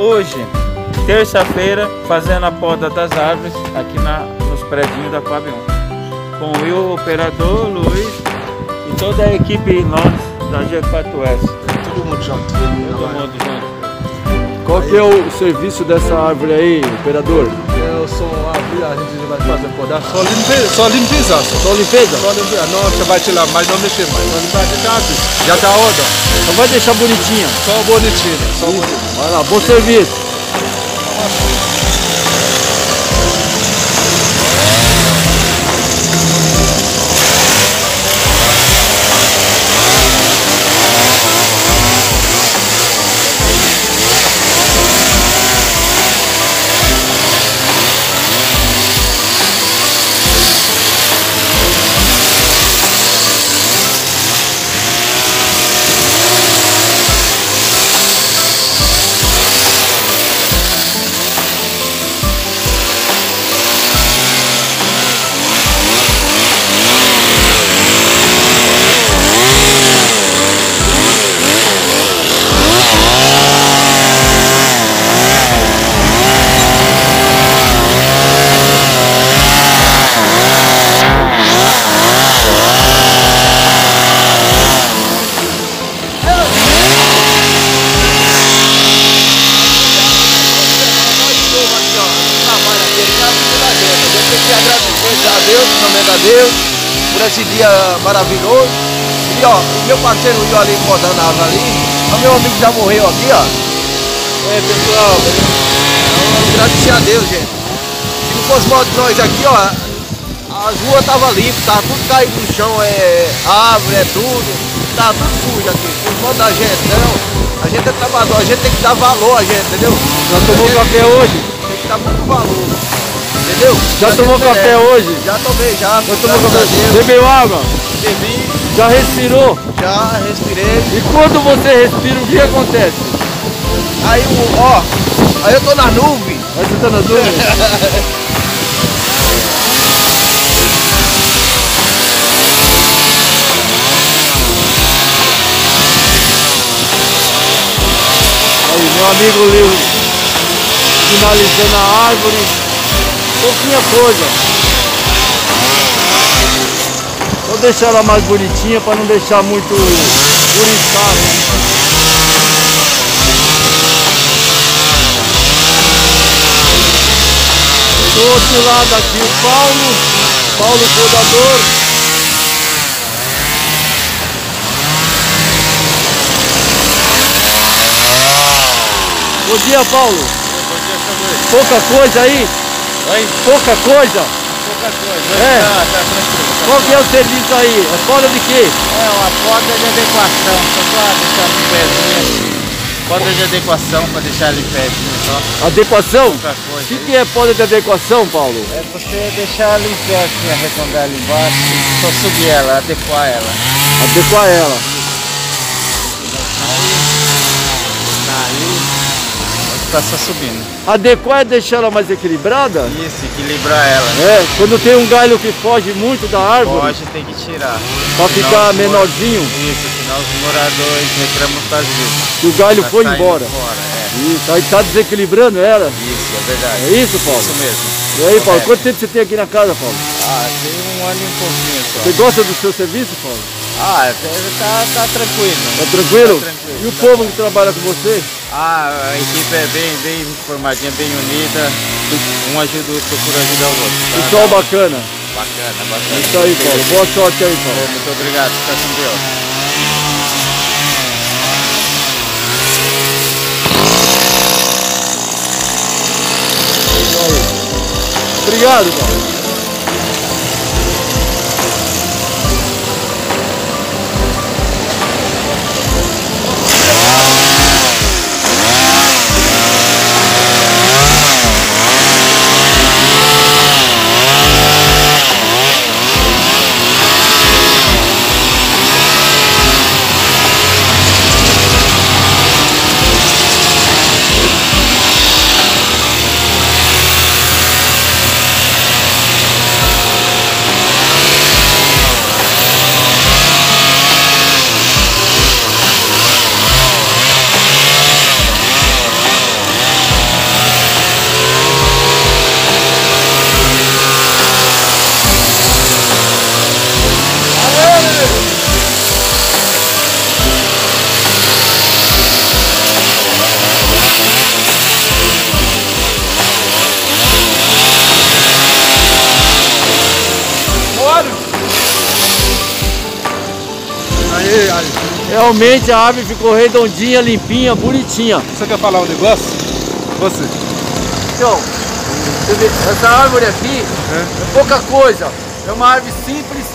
hoje, terça-feira, fazendo a poda das árvores aqui nos predinhos da Coab 1. Com o Will, o operador, o Luiz e toda a equipe nós da G4S. Todo mundo junto. Todo mundo junto. Qual que é o serviço dessa árvore aí, operador? Eu sou a gente vai fazer podar só limpeza. Só limpeza? Só limpeza? Não, você vai tirar, mas não mexer mais. Só limpar de casa. Já tá onda. Só vai deixar bonitinha. Só bonitinho. Só bonitinho. Vai lá, bom serviço. A Deus por esse dia maravilhoso. E ó, o meu parceiro Will ali podando a árvore ali, o meu amigo já morreu aqui, ó. Pessoal, agradecer a Deus, gente. Se não fosse mal de nós aqui, ó, as ruas estavam limpas, tava tudo caído no chão, árvore, tudo, tava tudo sujo aqui. Por mal da gente, não. A gente é trabalhador, a gente tem que dar valor a gente, entendeu? Já tomou café hoje? Tem que dar muito valor. Entendeu? Já tomou café hoje? Já tomei, já. Já tomou café? Bebeu água? Bebi. Já respirou? Já respirei. E quando você respira, o que acontece? Aí, ó, aí eu tô na nuvem. Aí você tá na nuvem? Aí, meu amigo Lil finalizando a árvore. Pouquinha coisa. Vou deixar ela mais bonitinha para não deixar muito purificada. Do outro lado aqui o Paulo podador. Bom dia, Paulo. Bom dia, Samuel. Pouca coisa aí? Oi? Pouca coisa? Pouca coisa. É. Tá tranquilo. Qual que é o serviço aí? É poda de quê? É uma poda de adequação, só pra deixar no pezinho assim. Poda de adequação pra deixar ele pezinho só. Adequação? Pouca coisa. O que é poda de adequação, Paulo? É você deixar ela em pé assim, arredondar ela embaixo, só subir ela, adequar ela. Adequar ela. Aí tá só subindo. Adequar é deixar ela mais equilibrada? Isso, equilibrar ela. É, quando tem um galho que foge muito da árvore. Pode, tem que tirar. Pra ficar menorzinho. Isso, senão os moradores reclamam das vezes. Que o galho Tá foi saindo embora. Fora, Isso, aí tá desequilibrando ela. Isso, é verdade. É isso, Paulo? Isso mesmo. E aí, Paulo, Correto. quanto tempo você tem aqui na casa, Paulo? Ah, tem um ano e um pouquinho só. Você gosta do seu serviço, Paulo? Ah, tá tranquilo. Tá tranquilo? Tá tranquilo. E o povo que trabalha com você? Ah, a equipe é bem formadinha, bem unida. Um ajuda o outro, procura ajudar o outro. Tá? Pessoal bacana. Bacana. Isso aí, Paulo. Boa sorte aí, Paulo. Muito obrigado, fica com Deus. Obrigado, Paulo. viagem. Realmente a árvore ficou redondinha, limpinha, bonitinha. Você quer falar um negócio? Você. Então, você vê, essa árvore aqui é pouca coisa. É uma árvore simples,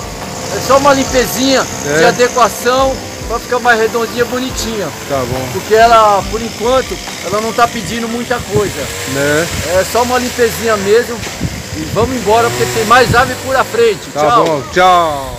é só uma limpezinha de adequação para ficar mais redondinha, bonitinha. Tá bom. Porque ela, por enquanto, ela não tá pedindo muita coisa. Né? É só uma limpezinha mesmo. E vamos embora porque tem mais árvore por à frente. Tá Tchau. bom, tchau.